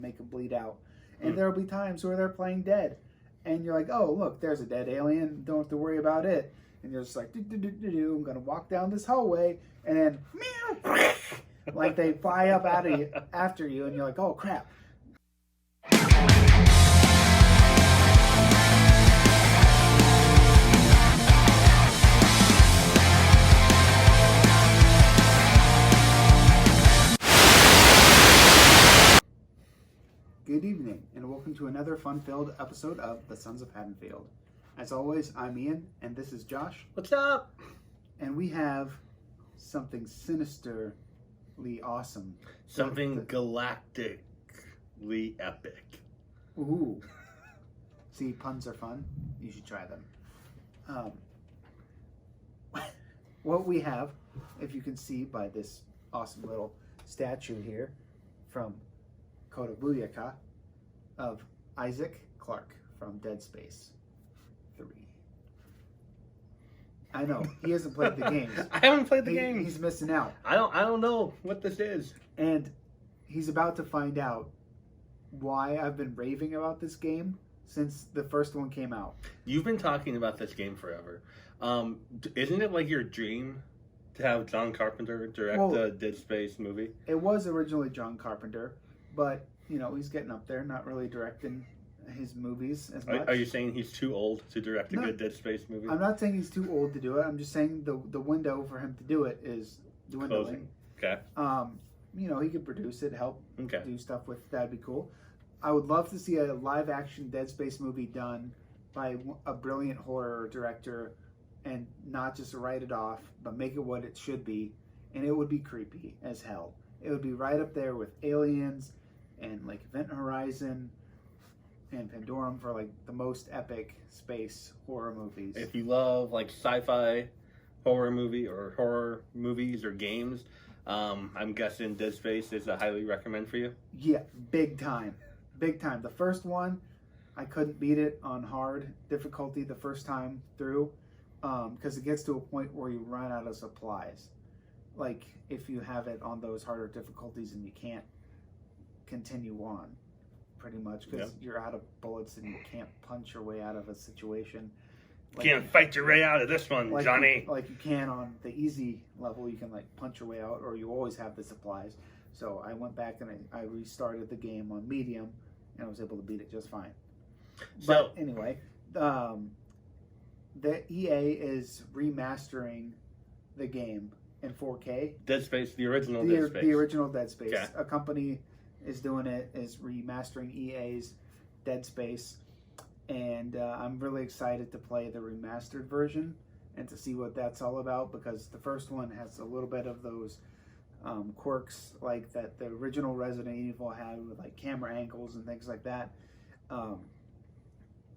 make them bleed out. And there'll be times where they're playing dead. And you're like, oh, look, there's a dead alien. Don't have to worry about it. And you're just like, I'm going to walk down this hallway. And then, meow, like they fly up out of you, after you. And you're like, oh, crap. Good evening, and welcome to another fun-filled episode of The Sons of Haddonfield. As always, I'm Ian, and this is Josh. What's up? And we have something sinisterly awesome. Something galactically epic. Ooh. See, puns are fun. You should try them. What we have, if you can see by this awesome little statue here from Kota of Isaac Clarke from Dead Space 3. I know he hasn't played the games. I haven't played the game. He's missing out. I don't know what this is. And he's about to find out why I've been raving about this game since the first one came out. You've been talking about this game forever. Isn't it like your dream to have John Carpenter direct the Dead Space movie? It was originally John Carpenter. But, you know, he's getting up there, not really directing his movies as much. Are you saying he's too old to direct a good Dead Space movie? I'm not saying he's too old to do it. I'm just saying the window for him to do it is dwindling. Closing. Okay. You know, he could produce it, help Okay. do stuff with it. That'd be cool. I would love to see a live-action Dead Space movie done by a brilliant horror director and not just write it off, but make it what it should be. And it would be creepy as hell. It would be right up there with Aliens and like Event Horizon and Pandorum for like the most epic space horror movies. If you love like sci-fi horror movie or horror movies or games, I'm guessing Dead Space is a highly recommend for you. Yeah, big time. Big time. The first one, I couldn't beat it on hard difficulty the first time through because it gets to a point where you run out of supplies. Like if you have it on those harder difficulties and you can't continue on pretty much because you're out of bullets and you can't punch your way out of a situation. Like, can't fight your way out of this one, like Johnny. Like you can on the easy level, you can like punch your way out, or you always have the supplies. So I went back and I restarted the game on medium, and I was able to beat it just fine. But anyway, the EA is remastering the game in 4K. Dead Space, the original Dead Space. The original Dead Space. Okay. A company is doing it, is remastering EA's Dead Space. And I'm really excited to play the remastered version and to see what that's all about, because the first one has a little bit of those quirks like that the original Resident Evil had with like camera angles and things like that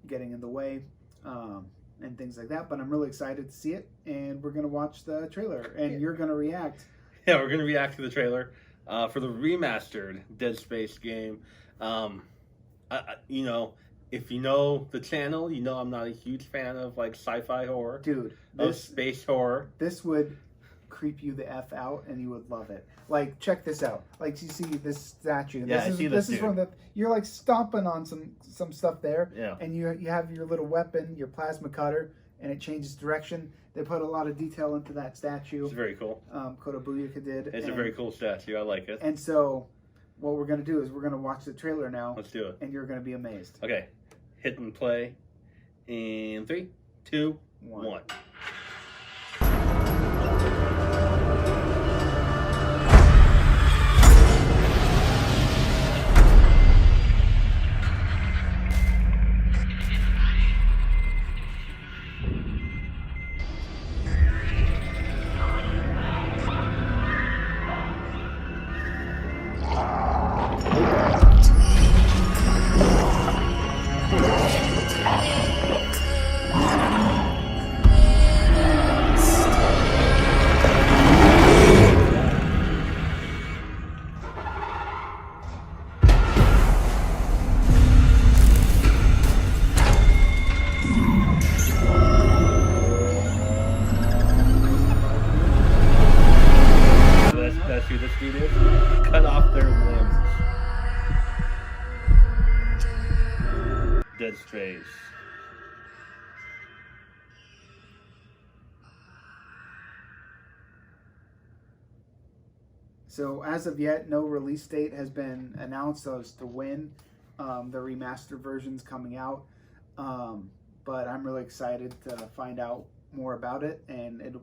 getting in the way and things like that. But I'm really excited to see it, and we're going to watch the trailer, and you're going to react. Yeah, we're going to react to the trailer for the remastered Dead Space game. You know, if you know the channel, you know I'm not a huge fan of like sci-fi horror. Dude, of space horror. This would creep you the F out, and you would love it. Like, check this out. Like, you see this statue. Yeah, This is from the. You're like stomping on some stuff there. Yeah. And you have your little weapon, your plasma cutter, and it changes direction. They put a lot of detail into that statue. It's very cool. Kota did. It's a very cool statue. I like it. And so, what we're gonna do is we're gonna watch the trailer now. Let's do it. And you're gonna be amazed. Okay, hit and play in 3, 2, 1. Dead Space. So as of yet, no release date has been announced as to when the remastered version's coming out. But I'm really excited to find out more about it, and it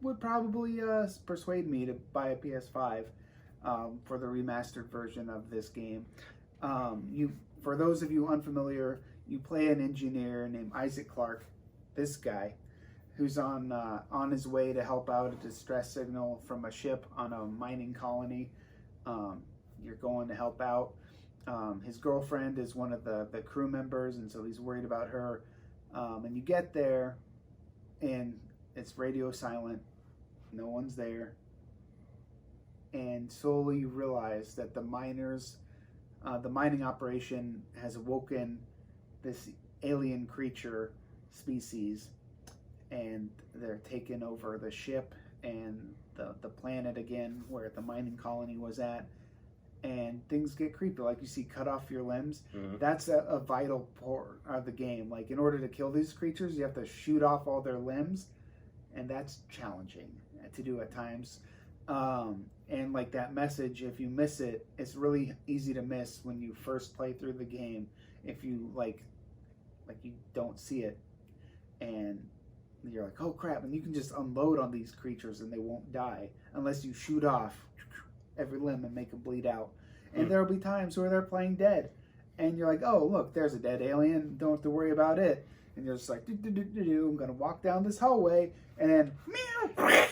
would probably persuade me to buy a PS5 for the remastered version of this game. For those of you unfamiliar, you play an engineer named Isaac Clarke, this guy, who's on his way to help out a distress signal from a ship on a mining colony. You're going to help out. His girlfriend is one of the crew members, and so he's worried about her. And you get there, and it's radio silent. No one's there. And slowly you realize that the mining operation has awoken this alien creature species, and they're taking over the ship and the planet again where the mining colony was at. And things get creepy. Like you see cut off your limbs. Mm-hmm. That's a vital part of the game. Like in order to kill these creatures, you have to shoot off all their limbs. And that's challenging to do at times. And like that message, if you miss it, it's really easy to miss when you first play through the game. If you like you don't see it. And you're like, oh crap. And you can just unload on these creatures and they won't die. Unless you shoot off every limb and make them bleed out. And there'll be times where they're playing dead, and you're like, oh look, there's a dead alien, don't have to worry about it. And you're just like, I'm gonna walk down this hallway, and then meow,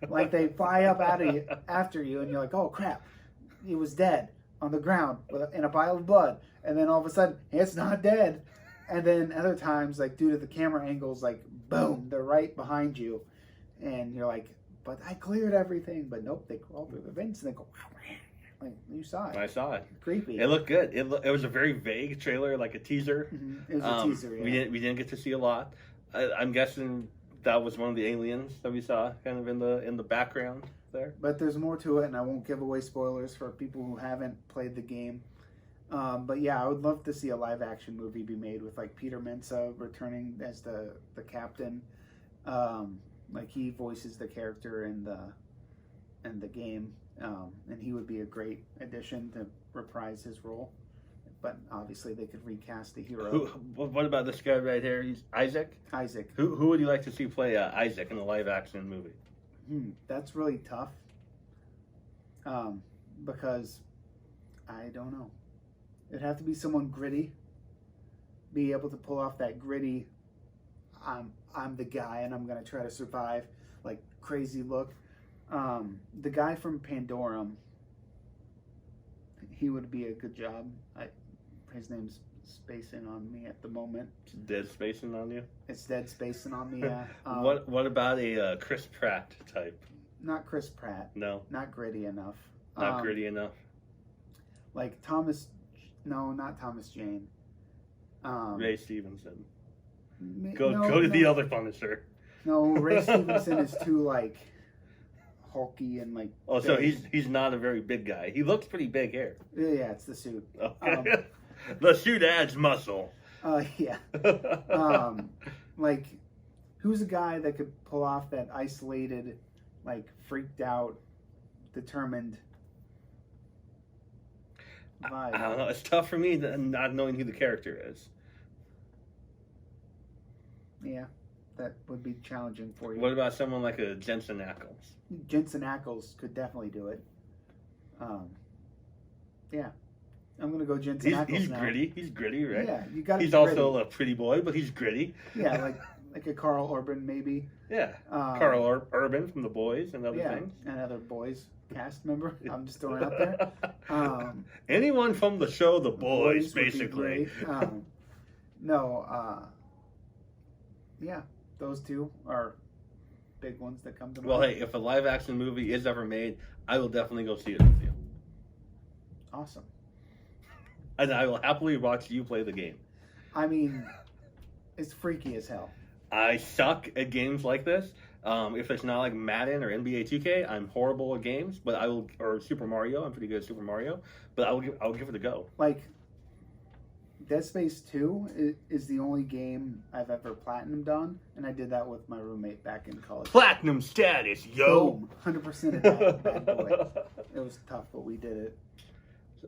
like they fly up out of you after you, and you're like, oh crap, he was dead on the ground in a pile of blood. And then all of a sudden it's not dead. And then other times, like due to the camera angles, like boom, they're right behind you, and you're like, but I cleared everything. But nope, they crawl through the vents and they go, like you saw it. I saw it. Creepy. It looked good. It was a very vague trailer, like a teaser. Mm-hmm. It was a teaser, yeah. We didn't get to see a lot. I'm guessing that was one of the aliens that we saw kind of in the background there. But there's more to it, and I won't give away spoilers for people who haven't played the game. But yeah, I would love to see a live action movie be made with like Peter Mensa returning as the captain. Like he voices the character in the game, and he would be a great addition to reprise his role. But obviously, they could recast the hero. What about this guy right here? He's Isaac. Isaac. Who would you like to see play Isaac in a live action movie? That's really tough. Because I don't know. It'd have to be someone gritty. Be able to pull off that gritty. I'm the guy and I'm gonna try to survive, like crazy look. The guy from Pandorum, he would be a good job. His name's spacing on me at the moment. It's dead spacing on you? It's dead spacing on me, yeah. What about a Chris Pratt type? Not Chris Pratt. No. Not gritty enough. Not gritty enough? Like not Thomas Jane. Ray Stevenson. Go to the other Punisher. No, Ray Stevenson is too like hulky and like. Oh, so he's not a very big guy. He looks pretty big here. Yeah, it's the suit. Okay. The suit adds muscle. Yeah. Like, who's a guy that could pull off that isolated, like freaked out, determined vibe? I don't know. It's tough for me not knowing who the character is. Yeah, that would be challenging for you. What about someone like a Jensen Ackles? Jensen Ackles could definitely do it. Yeah, I'm gonna go Jensen Ackles. He's now. gritty. He's gritty, right? Yeah, you got. He's also a pretty boy, but he's gritty. Yeah, like a Carl Urban maybe. Yeah, Carl Urban from The Boys and other things. And other Boys cast member. I'm just throwing it out there. Anyone from the show The Boys basically. Yeah, those two are big ones that come to mind. Well, hey, if a live action movie is ever made, I will definitely go see it with you. Awesome. And I will happily watch you play the game. I mean, it's freaky as hell. I suck at games like this. If it's not like Madden or NBA 2K, I'm horrible at games. But or Super Mario, I'm pretty good at Super Mario. But I'll give it a go. Like, Dead Space 2 is the only game I've ever platinum done, and I did that with my roommate back in college. Platinum status, yo! Boom, 100% of that bad boy. It was tough, but we did it.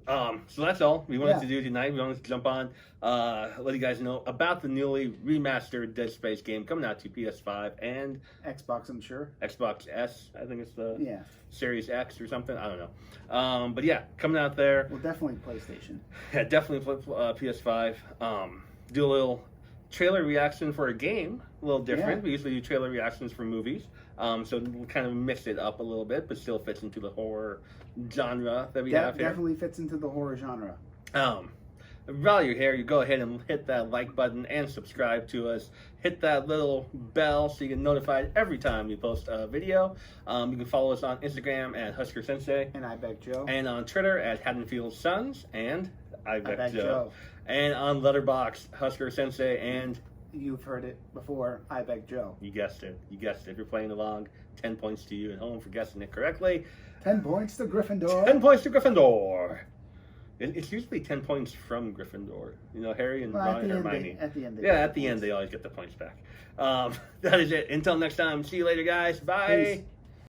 So that's all we wanted to do tonight. We wanted to jump on, let you guys know about the newly remastered Dead Space game coming out to PS5 and Xbox, I'm sure. Xbox S. I think it's the Yeah. Series X or something. I don't know. But yeah, coming out there. Well, definitely PlayStation. Yeah, definitely PS5. Do a little trailer reaction for a game, a little different. Yeah. We usually do trailer reactions for movies. So we kind of mix it up a little bit, but still fits into the horror genre that we have here. Definitely fits into the horror genre. While you're here, you go ahead and hit that like button and subscribe to us. Hit that little bell so you get notified every time we post a video. You can follow us on Instagram at Husker Sensei. And I Beg Joe. And on Twitter at Haddonfield Sons and I Beg Joe. Joe. And on Letterboxd, Husker Sensei and... You've heard it before, I Beg Joe. You guessed it. You guessed it. If you're playing along, 10 points to you at home for guessing it correctly. 10 points to Gryffindor. 10 points to Gryffindor. It's usually 10 points from Gryffindor. You know, Harry and Ron and Hermione. At the end, at the end, they always get the points back. That is it. Until next time, see you later, guys. Bye. Peace.